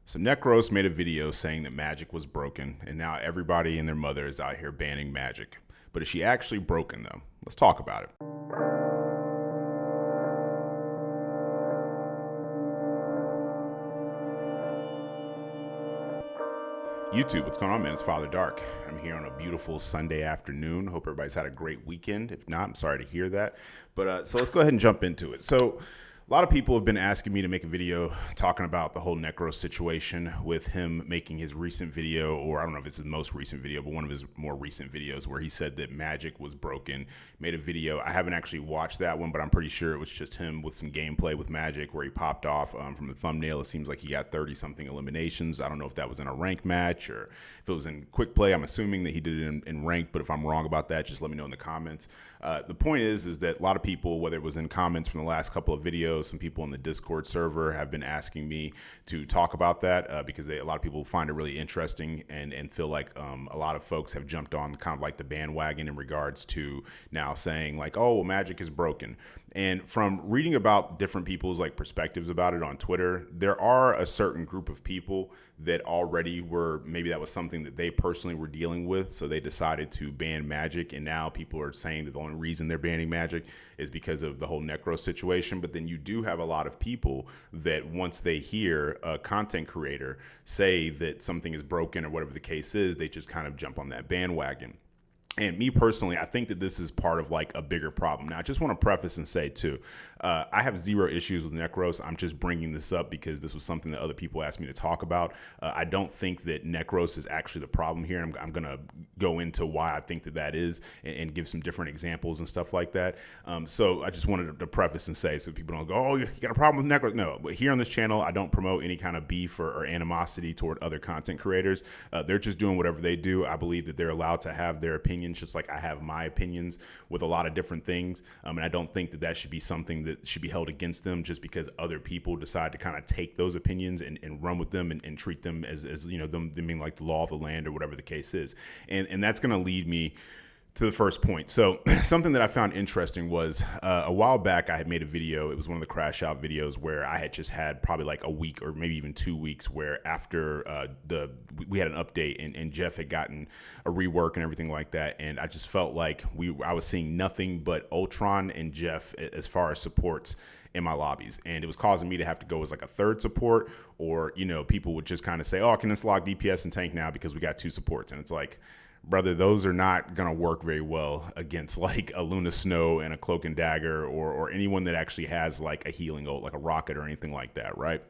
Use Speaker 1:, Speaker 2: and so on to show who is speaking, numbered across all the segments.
Speaker 1: So Necros made a video saying that Magik was broken, and now everybody and their mother is out here banning Magik. But is she actually broken though? Let's talk about it. YouTube, what's going on, man? It's Father Dark. I'm here on a beautiful Sunday afternoon. Hope everybody's had a great weekend. If not, I'm sorry to hear that. But so let's go ahead and jump into it. So a lot of people have been asking me to make a video talking about the whole Necro situation with him making his recent video, or I don't know if it's his most recent video, but one of his more recent videos where he said that Magik was broken, made a video. I haven't actually watched that one, but I'm pretty sure it was just him with some gameplay with Magik where he popped off from the thumbnail. It seems like he got 30 something eliminations. I don't know if that was in a ranked match or if it was in quick play. I'm assuming that he did it in ranked, but if I'm wrong about that, just let me know in the comments. The point is that a lot of people, whether it was in comments from the last couple of videos, some people in the Discord server have been asking me to talk about that because a lot of people find it really interesting and feel like a lot of folks have jumped on kind of like the bandwagon in regards to now saying like, oh, well, Magik is broken. And from reading about different people's like perspectives about it on Twitter, there are a certain group of people that already were, maybe that was something that they personally were dealing with. So they decided to ban Magik. And now people are saying that the only reason they're banning Magik is because of the whole Necro situation. But then you do have a lot of people that once they hear a content creator say that something is broken or whatever the case is, they just kind of jump on that bandwagon. And me personally, I think that this is part of like a bigger problem. Now, I just want to preface and say too, I have zero issues with Necros. I'm just bringing this up because this was something that other people asked me to talk about. I don't think that Necros is actually the problem here. I'm going to go into why I think that is and give some different examples and stuff like that. So I just wanted to preface and say so people don't go, oh, you got a problem with Necros. No, but here on this channel, I don't promote any kind of beef or animosity toward other content creators. They're just doing whatever they do. I believe that they're allowed to have their opinions, just like I have my opinions with a lot of different things. And I don't think that should be something that should be held against them just because other people decide to kind of take those opinions and run with them and treat them as you know, them being like the law of the land or whatever the case is. And that's going to lead me to the first point. So something that I found interesting was a while back I had made a video. It was one of the crash out videos where I had just had probably like a week or maybe even 2 weeks where after we had an update and Jeff had gotten a rework and everything like that. And I just felt like I was seeing nothing but Ultron and Jeff as far as supports in my lobbies, and it was causing me to have to go as like a third support, or you know, people would just kind of say, oh, I can just log DPS and tank now because we got 2 supports. And it's like, brother, those are not going to work very well against like a Luna Snow and a Cloak and Dagger or anyone that actually has like a healing ult, like a Rocket or anything like that, right?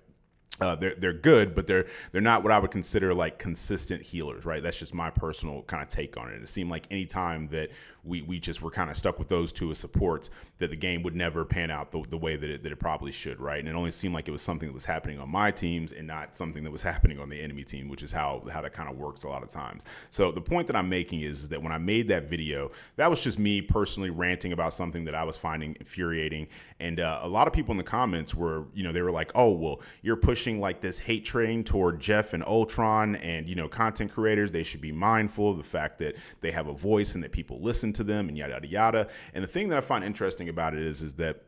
Speaker 1: They're good, but they're not what I would consider like consistent healers, right? That's just my personal kind of take on it. It seemed like any time that we just were kind of stuck with those 2 as supports, that the game would never pan out the way that it probably should, right? And it only seemed like it was something that was happening on my teams and not something that was happening on the enemy team, which is how that kind of works a lot of times. So the point that I'm making is that when I made that video, that was just me personally ranting about something that I was finding infuriating. And a lot of people in the comments were, you know, they were like, oh, well, you're pushing like this hate train toward Jeff and Ultron, and you know, content creators, they should be mindful of the fact that they have a voice and that people listen to them and yada yada yada. And the thing that I find interesting about it is that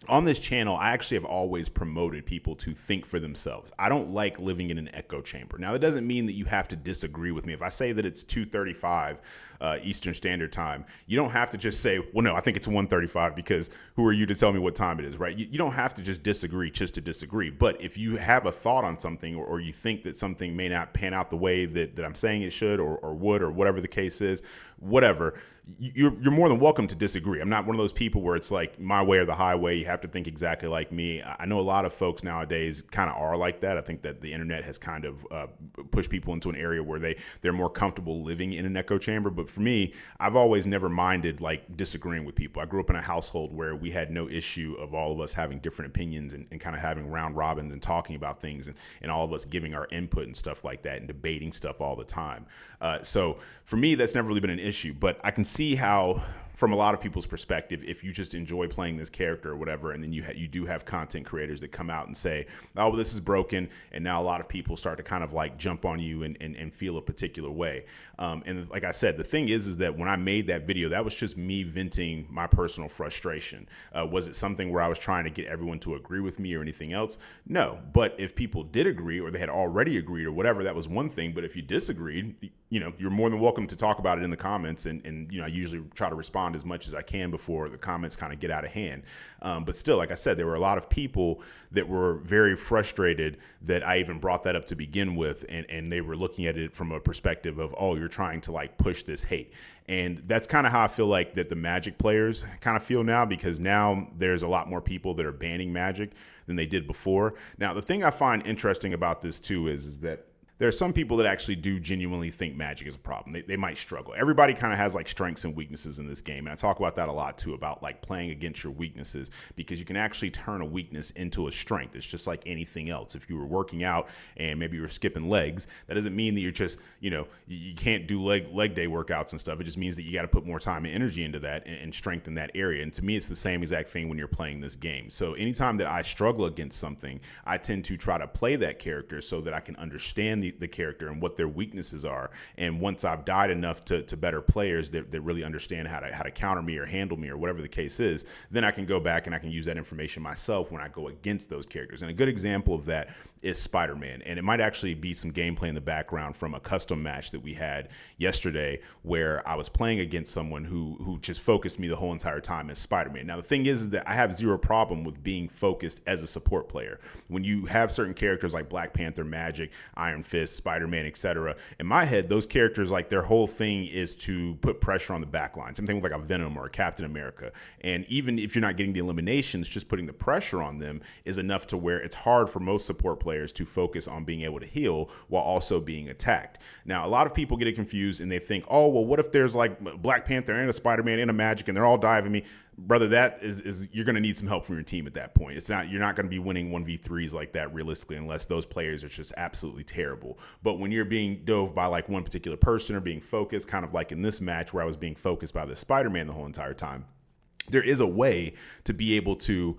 Speaker 1: on this channel, I actually have always promoted people to think for themselves. I don't like living in an echo chamber. Now, that doesn't mean that you have to disagree with me. If I say that it's 2:35 Eastern Standard Time, you don't have to just say, well, no, I think it's 1:35 because who are you to tell me what time it is, right? You don't have to just disagree just to disagree. But if you have a thought on something or you think that something may not pan out the way that I'm saying it should or would or whatever the case is, whatever, you're more than welcome to disagree. I'm not one of those people where it's like my way or the highway. You have to think exactly like me. I know a lot of folks nowadays kind of are like that. I think that the internet has kind of pushed people into an area where they're more comfortable living in an echo chamber. But for me, I've always never minded like disagreeing with people. I grew up in a household where we had no issue of all of us having different opinions and kind of having round robins and talking about things and all of us giving our input and stuff like that and debating stuff all the time. So for me, that's never really been an issue. But I can see how from a lot of people's perspective, if you just enjoy playing this character or whatever, and then you do have content creators that come out and say, oh, well, this is broken, and now a lot of people start to kind of like jump on you and feel a particular way. And like I said, the thing is that when I made that video, that was just me venting my personal frustration. Was it something where I was trying to get everyone to agree with me or anything else? No. But if people did agree, or they had already agreed or whatever, that was one thing. But if you disagreed, you're more than welcome to talk about it in the comments. And I usually try to respond as much as I can before the comments kind of get out of hand. But still, like I said, there were a lot of people that were very frustrated that I even brought that up to begin with. And they were looking at it from a perspective of, oh, you're trying to like push this hate. And that's kind of how I feel like that the Magik players kind of feel now, because now there's a lot more people that are banning Magik than they did before. Now, the thing I find interesting about this too is that there are some people that actually do genuinely think Magik is a problem. They might struggle. Everybody kind of has like strengths and weaknesses in this game. And I talk about that a lot too, about like playing against your weaknesses, because you can actually turn a weakness into a strength. It's just like anything else. If you were working out and maybe you were skipping legs, that doesn't mean that you're just, you can't do leg day workouts and stuff. It just means that you got to put more time and energy into that and strengthen that area. And to me, it's the same exact thing when you're playing this game. So anytime that I struggle against something, I tend to try to play that character so that I can understand the character and what their weaknesses are. And once I've died enough to better players that really understand how to counter me or handle me or whatever the case is, then I can go back and I can use that information myself when I go against those characters. And a good example of that is Spider-Man. And it might actually be some gameplay in the background from a custom match that we had yesterday, where I was playing against someone who just focused me the whole entire time as Spider-Man. Now, the thing is that I have zero problem with being focused as a support player. When you have certain characters like Black Panther, Magik, Iron Fist, Spider-Man, etc., in my head, those characters, like, their whole thing is to put pressure on the back line. Same thing with like a Venom or a Captain America. And even if you're not getting the eliminations, just putting the pressure on them is enough to where it's hard for most support players to focus on being able to heal while also being attacked. Now, a lot of people get it confused and they think, oh, well, what if there's like Black Panther and a Spider-Man and a Magik and they're all diving me? Brother, that is you're going to need some help from your team at that point. You're not going to be winning 1v3s like that realistically, unless those players are just absolutely terrible. But when you're being dove by like one particular person or being focused, kind of like in this match where I was being focused by the Spider-Man the whole entire time, there is a way to be able to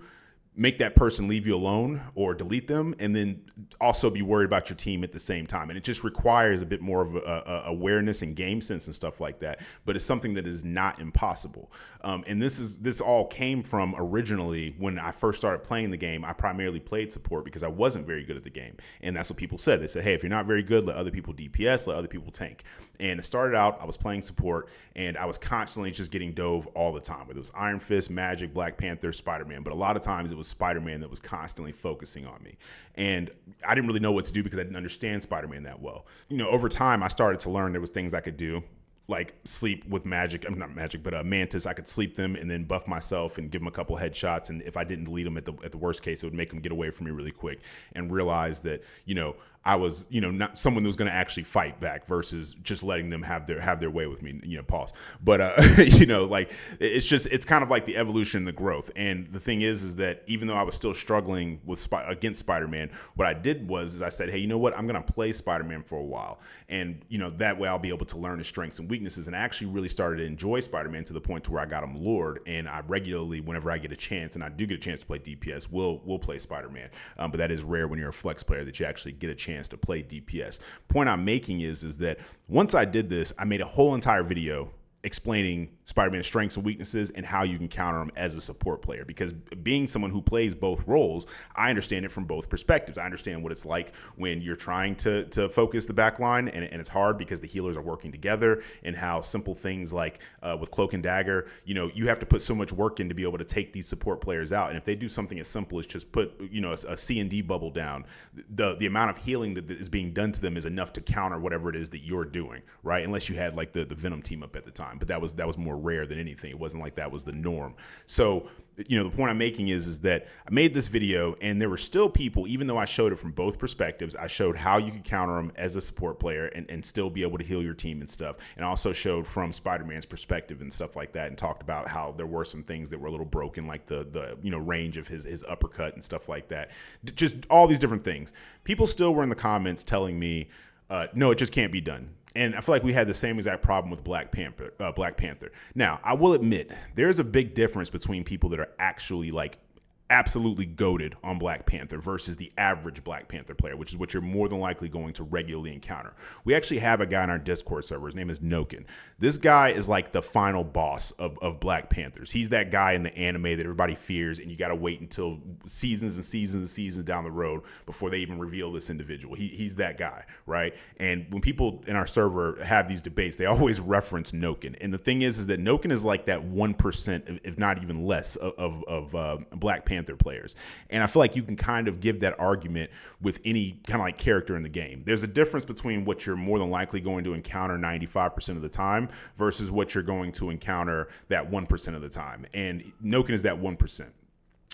Speaker 1: make that person leave you alone or delete them, and then also be worried about your team at the same time. And it just requires a bit more of awareness and game sense and stuff like that. But it's something that is not impossible. And this all came from originally when I first started playing the game. I primarily played support because I wasn't very good at the game. And that's what people said. They said, hey, if you're not very good, let other people DPS, let other people tank. And it started out, I was playing support, and I was constantly just getting dove all the time. Whether it was Iron Fist, Magik, Black Panther, Spider-Man. But a lot of times it was Spider-Man that was constantly focusing on me. And I didn't really know what to do because I didn't understand Spider-Man that well. Over time, I started to learn there was things I could do, like sleep with Magik. I'm not Magik, but Mantis. I could sleep them and then buff myself and give them a couple headshots. And if I didn't delete them at the worst case, it would make them get away from me really quick, and realize that, I was, not someone that was going to actually fight back versus just letting them have their way with me, pause. But, like it's kind of like the evolution and the growth. And the thing is that even though I was still struggling against Spider-Man, what I did was I said, hey, you know what? I'm going to play Spider-Man for a while. And, that way I'll be able to learn his strengths and weaknesses. And I actually really started to enjoy Spider-Man to the point to where I got him lured. And I regularly, whenever I get a chance, and I do get a chance to play DPS, we'll play Spider-Man. But that is rare when you're a flex player that you actually get a chance to play DPS. Point I'm making is that once I did this, I made a whole entire video explaining Spider-Man's strengths and weaknesses and how you can counter him as a support player. Because being someone who plays both roles, I understand it from both perspectives. I understand what it's like when you're trying to focus the back line, and it's hard because the healers are working together, and how simple things like with Cloak and Dagger, you have to put so much work in to be able to take these support players out. And if they do something as simple as just put a C&D bubble down, the amount of healing that is being done to them is enough to counter whatever it is that you're doing, right? Unless you had like the Venom team up at the time. But that was more rare than anything. It wasn't like that was the norm. So, the point I'm making is that I made this video, and there were still people, even though I showed it from both perspectives, I showed how you could counter them as a support player and still be able to heal your team and stuff. And I also showed from Spider-Man's perspective and stuff like that, and talked about how there were some things that were a little broken, like the range of his uppercut and stuff like that. Just all these different things. People still were in the comments telling me, no, it just can't be done. And I feel like we had the same exact problem with Black Panther. Now, I will admit, there's a big difference between people that are actually like absolutely goated on Black Panther versus the average Black Panther player, which is what you're more than likely going to regularly encounter. We actually have a guy in our Discord server. His name is Noken. This guy is like the final boss of Black Panthers. He's that guy in the anime that everybody fears, and you got to wait until seasons and seasons and seasons down the road before they even reveal this individual. He's that guy, right? And when people in our server have these debates, they always reference Noken. And the thing is that Noken is like that 1%, if not even less, of Black Panther players. And I feel like you can kind of give that argument with any kind of like character in the game. There's a difference between what you're more than likely going to encounter 95% of the time versus what you're going to encounter that 1% of the time. And Noken is that 1%.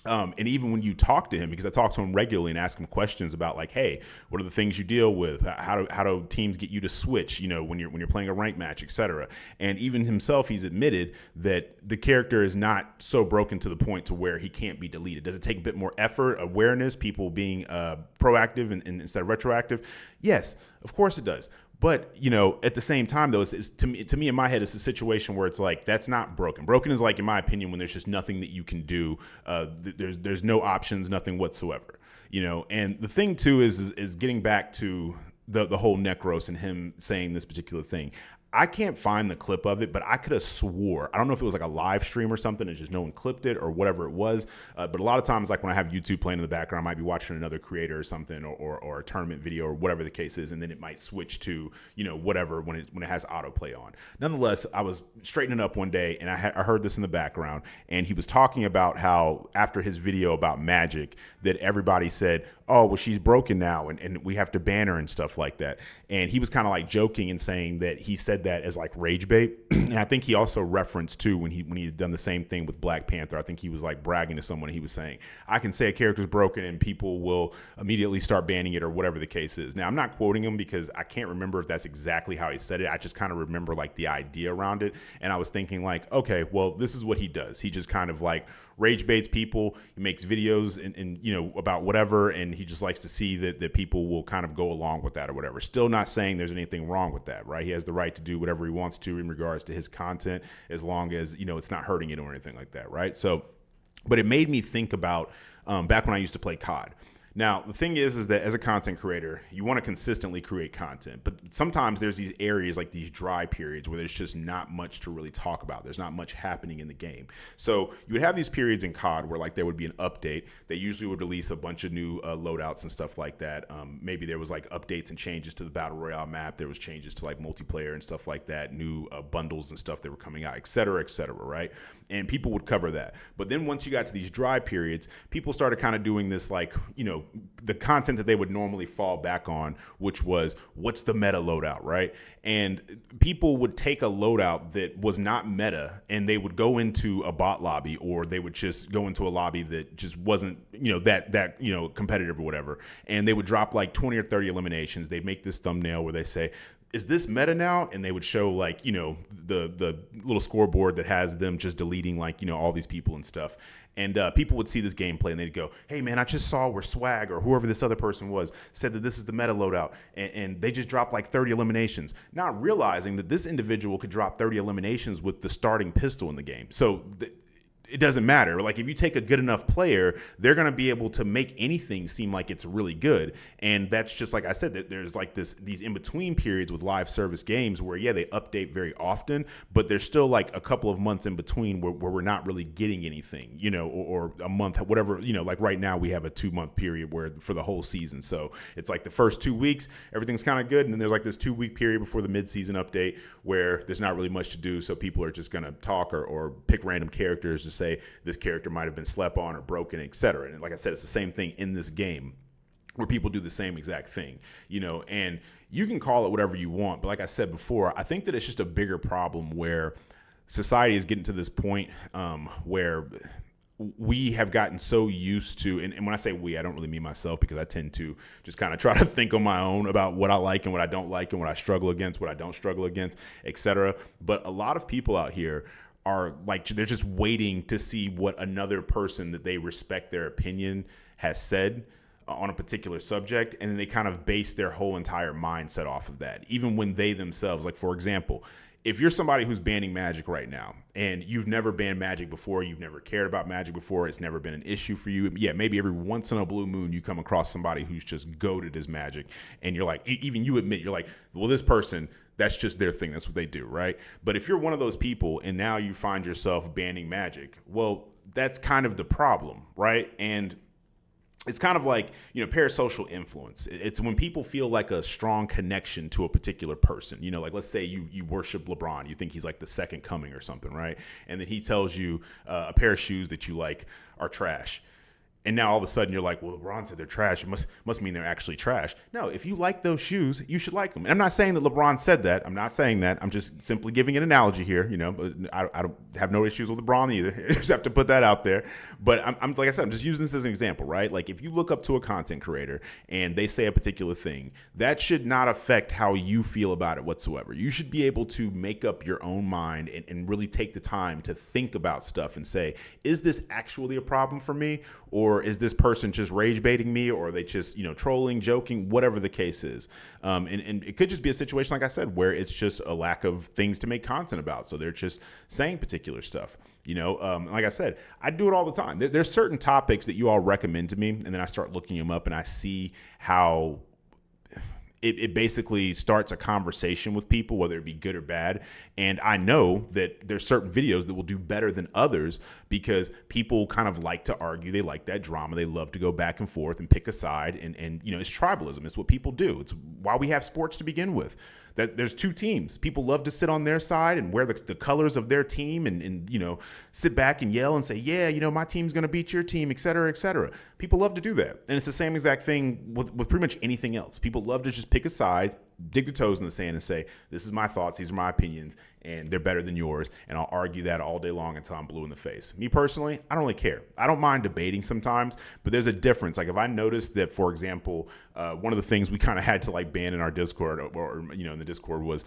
Speaker 1: And even when you talk to him, because I talk to him regularly and ask him questions about like, hey, what are the things you deal with? How do teams get you to switch, when you're playing a ranked match, et cetera. And even himself, he's admitted that the character is not so broken to the point to where he can't be deleted. Does it take a bit more effort, awareness, people being proactive and instead of retroactive? Yes, of course it does. But, at the same time, though, it's to me in my head, it's a situation where it's like, that's not broken. Broken is like, in my opinion, when there's just nothing that you can do. There's no options, nothing whatsoever, And the thing, too, is getting back to the whole Necros and him saying this particular thing. I can't find the clip of it, but I could have swore, I don't know if it was like a live stream or something, and just no one clipped it or whatever it was. But a lot of times, like when I have YouTube playing in the background, I might be watching another creator or something, or a tournament video or whatever the case is. And then it might switch to, whatever when it has autoplay on. Nonetheless, I was straightening up one day and I heard this in the background, and he was talking about how after his video about Magik that everybody said, oh, well, she's broken now and we have to ban her and stuff like that. And he was kind of like joking and saying that he said that as like rage bait. And I think he also referenced too when he had done the same thing with Black Panther. I think he was like bragging to someone. He was saying, I can say a character's broken and people will immediately start banning it or whatever the case is. Now, I'm not quoting him because I can't remember if that's exactly how he said it. I just kind of remember like the idea around it. And I was thinking like, okay, well, this is what he does. He just kind of like rage baits people. He makes videos and about whatever, and he just likes to see that people will kind of go along with that or whatever. Still not saying there's anything wrong with that, right? He has the right to do whatever he wants to in regards to his content, as long as it's not hurting it or anything like that, right? So, but it made me think about back when I used to play COD. Now, the thing is that as a content creator, you want to consistently create content, but sometimes there's these areas like these dry periods where there's just not much to really talk about. There's not much happening in the game. So you would have these periods in COD where like there would be an update. They usually would release a bunch of new loadouts and stuff like that. Maybe there was like updates and changes to the Battle Royale map. There was changes to like multiplayer and stuff like that, new bundles and stuff that were coming out, et cetera, right? And people would cover that. But then once you got to these dry periods, people started kind of doing this like, the content that they would normally fall back on, which was what's the meta loadout, right? And people would take a loadout that was not meta and they would go into a bot lobby, or they would just go into a lobby that just wasn't, that competitive or whatever. And they would drop like 20 or 30 eliminations. They'd make this thumbnail where they say, is this meta now? And they would show like, the little scoreboard that has them just deleting like, all these people and stuff. And people would see this gameplay and they'd go, hey, man, I just saw where Swag or whoever this other person was said that this is the meta loadout. And they just dropped like 30 eliminations, not realizing that this individual could drop 30 eliminations with the starting pistol in the game. So it doesn't matter. Like if you take a good enough player, they're going to be able to make anything seem like it's really good. And that's just like I said, that there's like these in-between periods with live service games where, yeah, they update very often, but there's still like a couple of months in between where we're not really getting anything, or a month, whatever, like right now we have a 2-month period where for the whole season. So it's like the first 2 weeks, everything's kind of good. And then there's like this 2-week period before the mid-season update where there's not really much to do. So people are just going to talk or pick random characters to say this character might have been slept on or broken, etc. And like I said, it's the same thing in this game where people do the same exact thing, and you can call it whatever you want. But like I said before, I think that it's just a bigger problem where society is getting to this point where we have gotten so used to, and when I say we, I don't really mean myself, because I tend to just kind of try to think on my own about what I like and what I don't like and what I struggle against, what I don't struggle against, etc. But a lot of people out here are like, they're just waiting to see what another person that they respect their opinion has said on a particular subject, and then they kind of base their whole entire mindset off of that, even when they themselves, like, for example, if you're somebody who's banning Magic right now and you've never banned Magic before, you've never cared about Magic before, it's never been an issue for you. Yeah, maybe every once in a blue moon you come across somebody who's just goated as Magic, and you're like, even you admit, you're like, well, this person, that's just their thing. That's what they do, right? But if you're one of those people and now you find yourself banning Magic, well, that's kind of the problem, right? And it's kind of like, parasocial influence. It's when people feel like a strong connection to a particular person. Like, let's say you worship LeBron. You think he's like the second coming or something, right? And then he tells you a pair of shoes that you like are trash. And now all of a sudden you're like, well, LeBron said they're trash. It must mean they're actually trash. No, if you like those shoes, you should like them. And I'm not saying that LeBron said that. I'm not saying that. I'm just simply giving an analogy here. But I don't have no issues with LeBron either. I just have to put that out there. But I'm like I said, I'm just using this as an example, right? Like, if you look up to a content creator and they say a particular thing, that should not affect how you feel about it whatsoever. You should be able to make up your own mind and really take the time to think about stuff and say, is this actually a problem for me? Or is this person just rage baiting me? Or are they just, trolling, joking, whatever the case is? And it could just be a situation, like I said, where it's just a lack of things to make content about. So they're just saying particular stuff. Like I said, I do it all the time. There's certain topics that you all recommend to me, and then I start looking them up and I see how it basically starts a conversation with people, whether it be good or bad. And I know that there's certain videos that will do better than others because people kind of like to argue. They like that drama. They love to go back and forth and pick a side. And it's tribalism. It's what people do. It's why we have sports to begin with. That there's two teams. People love to sit on their side and wear the colors of their team and sit back and yell and say, yeah, my team's going to beat your team, et cetera, et cetera. People love to do that. And it's the same exact thing with pretty much anything else. People love to just pick a side, dig their toes in the sand and say, this is my thoughts, these are my opinions, and they're better than yours. And I'll argue that all day long until I'm blue in the face. Me personally, I don't really care. I don't mind debating sometimes, but there's a difference. Like, if I notice that, for example, one of the things we kind of had to ban in our Discord or in the Discord was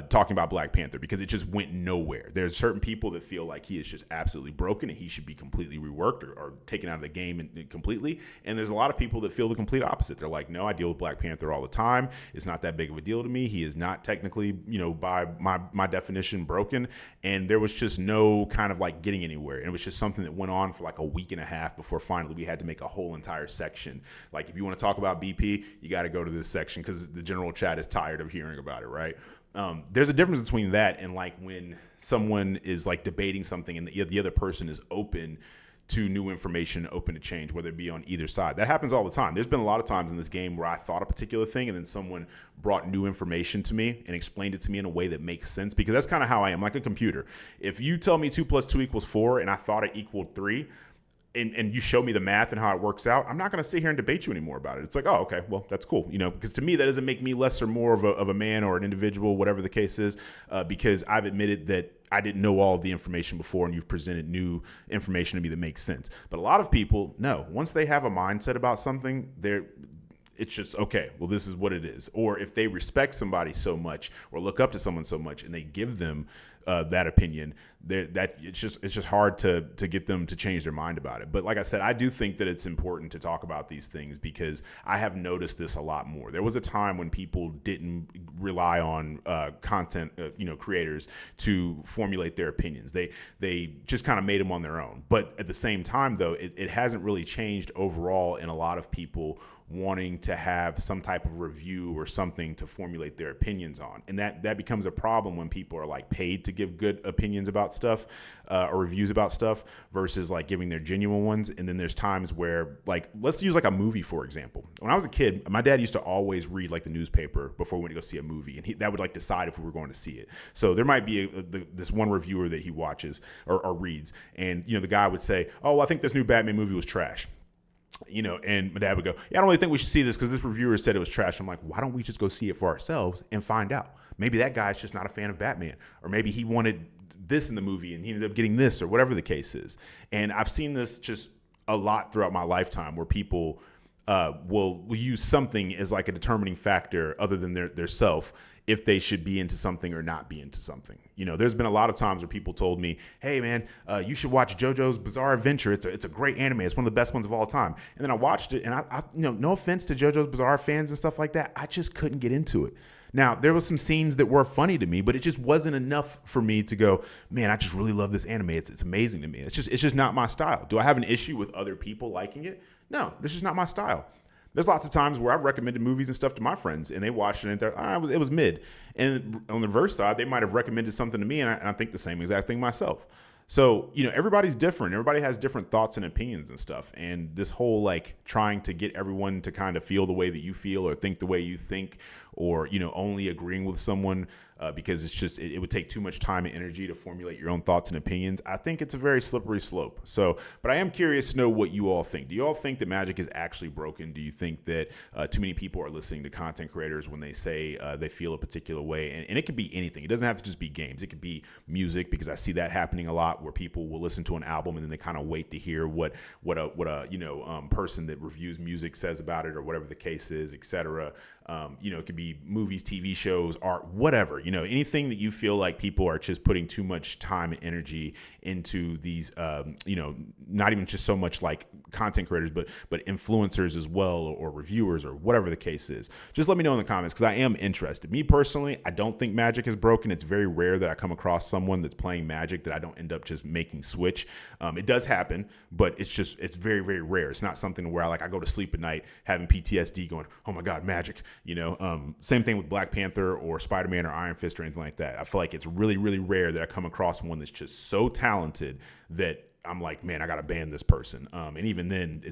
Speaker 1: talking about Black Panther, because it just went nowhere. There's certain people that feel like he is just absolutely broken and he should be completely reworked or taken out of the game completely. And there's a lot of people that feel the complete opposite. They're like, no, I deal with Black Panther all the time. It's not that big of a deal to me. He is not technically, by my definition, broken. And there was just no kind of getting anywhere. And it was just something that went on for like a week and a half before finally we had to make a whole entire section. Like, if you want to talk about BP, you got to go to this section because the general chat is tired of hearing about it, right? There's a difference between that and when someone is debating something and the other person is open to new information, open to change, whether it be on either side. That happens all the time. There's been a lot of times in this game where I thought a particular thing and then someone brought new information to me and explained it to me in a way that makes sense, because that's kind of how I am, like a computer. If you tell me 2 + 2 = 4 and I thought it equaled 3, and you show me the math and how it works out, I'm not going to sit here and debate you anymore about it. It's like, oh, okay, well, that's cool. Because to me, that doesn't make me less or more of a man or an individual, whatever the case is, because I've admitted that I didn't know all of the information before, and you've presented new information to me that makes sense. But a lot of people, no, once they have a mindset about something, it's just, okay, well, this is what it is. Or if they respect somebody so much or look up to someone so much and they give them that opinion, it's just hard to get them to change their mind about it. But like I said, I do think that it's important to talk about these things because I have noticed this a lot more. There was a time when people didn't rely on content creators to formulate their opinions. They just kind of made them on their own. But at the same time, though, it hasn't really changed overall in a lot of people wanting to have some type of review or something to formulate their opinions on. And that becomes a problem when people are paid to give good opinions about stuff or reviews about stuff versus giving their genuine ones. And then there's times where let's use a movie, for example. When I was a kid, my dad used to always read the newspaper before we went to go see a movie, and that would decide if we were going to see it. So there might be this one reviewer that he watches or reads, and the guy would say, oh, I think this new Batman movie was trash. And my dad would go, yeah, I don't really think we should see this because this reviewer said it was trash. I'm like, why don't we just go see it for ourselves and find out? Maybe that guy's just not a fan of Batman, or maybe he wanted this in the movie and he ended up getting this, or whatever the case is. And I've seen this just a lot throughout my lifetime where people will use something as like a determining factor other than their self if they should be into something or not be into something. There's been a lot of times where people told me, hey man, you should watch JoJo's Bizarre Adventure. It's a great anime. It's one of the best ones of all time. And then I watched it, and I no offense to JoJo's Bizarre fans and stuff like that, I just couldn't get into it. Now, there was some scenes that were funny to me, but it just wasn't enough for me to go, man, I just really love this anime. It's amazing to me. It's just not my style. Do I have an issue with other people liking it? No, this is not my style. There's lots of times where I've recommended movies and stuff to my friends, and they watched it and they're, it was mid. And on the reverse side, they might have recommended something to me, and I think the same exact thing myself. So, everybody's different. Everybody has different thoughts and opinions and stuff. And this whole like trying to get everyone to kind of feel the way that you feel or think the way you think, or, only agreeing with someone because it's just, it would take too much time and energy to formulate your own thoughts and opinions. I think it's a very slippery slope. So, but I am curious to know what you all think. Do you all think that Magik is actually broken? Do you think that too many people are listening to content creators when they say they feel a particular way? And it could be anything. It doesn't have to just be games. It could be music, because I see that happening a lot where people will listen to an album and then they kind of wait to hear what a person that reviews music says about it, or whatever the case is, etc. It could be movies, TV shows, art, whatever, anything that you feel like people are just putting too much time and energy into these, not even just so much like content creators, but influencers as well, or reviewers, or whatever the case is. Just let me know in the comments, because I am interested. Me personally, I don't think Magik is broken. It's very rare that I come across someone that's playing Magik that I don't end up just making switch. It does happen, but it's very, very rare. It's not something where I go to sleep at night having PTSD going, oh my God, Magik. Same thing with Black Panther or Spider-Man or Iron Fist or anything like that. I feel like it's really, really rare that I come across one that's just so talented that I'm like, man, I got to ban this person. And even then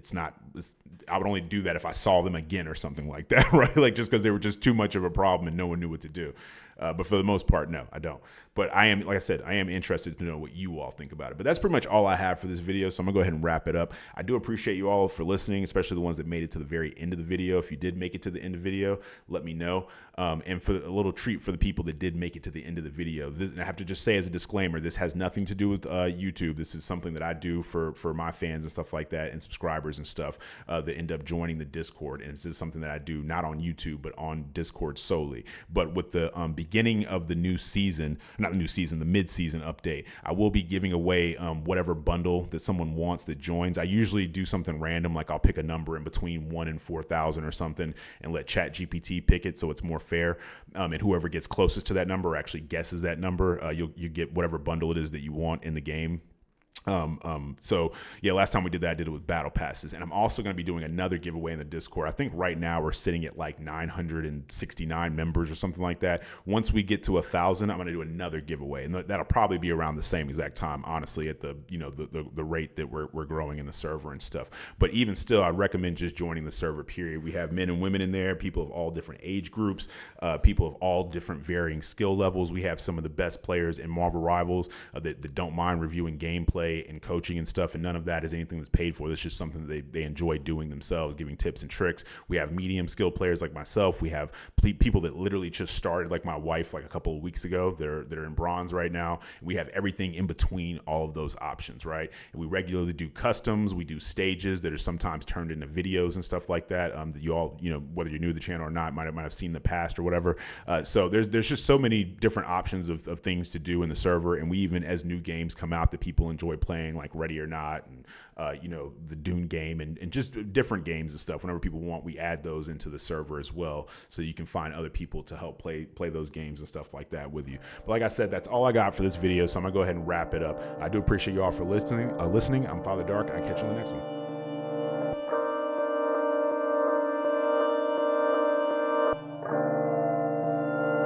Speaker 1: I would only do that if I saw them again or something like that, right? Like just because they were just too much of a problem and no one knew what to do. But for the most part, no, I don't. But I am, like I said, I am interested to know what you all think about it. But that's pretty much all I have for this video. So I'm gonna go ahead and wrap it up. I do appreciate you all for listening, especially the ones that made it to the very end of the video. If you did make it to the end of the video, let me know. And for a little treat for the people that did make it to the end of the video, I have to just say as a disclaimer, this has nothing to do with YouTube. This is something that I do for my fans and stuff like that, and subscribers and stuff that end up joining the Discord. And this is something that I do not on YouTube, but on Discord solely. But with the beginning of the new season, not the new season, the mid-season update, I will be giving away whatever bundle that someone wants that joins. I usually do something random, like I'll pick a number in between 1 and 4,000 or something, and let ChatGPT pick it so it's more fair. And whoever gets closest to that number, or actually guesses that number, you get whatever bundle it is that you want in the game. So yeah, last time we did that, I did it with battle passes, and I'm also going to be doing another giveaway in the Discord. I think right now we're sitting at like 969 members or something like that. Once we get to 1,000, I'm going to do another giveaway, and that'll probably be around the same exact time, honestly, at the the rate that we're growing in the server and stuff. But even still, I recommend just joining the server, period. We have men and women in there, people of all different age groups, people of all different varying skill levels. We have some of the best players in Marvel Rivals that don't mind reviewing gameplay and coaching and stuff, and none of that is anything that's paid for. That's just something that they enjoy doing themselves, giving tips and tricks. We have medium skill players like myself. We have people that literally just started, like my wife, like a couple of weeks ago. They're in bronze right now. We have everything in between all of those options, right? And we regularly do customs. We do stages that are sometimes turned into videos and stuff like that. That you all, whether you're new to the channel or not, might have seen in the past or whatever. So there's just so many different options of things to do in the server. And we even, as new games come out that people enjoy playing, like Ready or Not, and the Dune game, and just different games and stuff, whenever people want, we add those into the server as well, so you can find other people to help play those games and stuff like that with you. But like I said, that's all I got for this video, so I'm gonna go ahead and wrap it up. I do appreciate you all for listening. I'm Father Dark, and I'll catch you in the next one.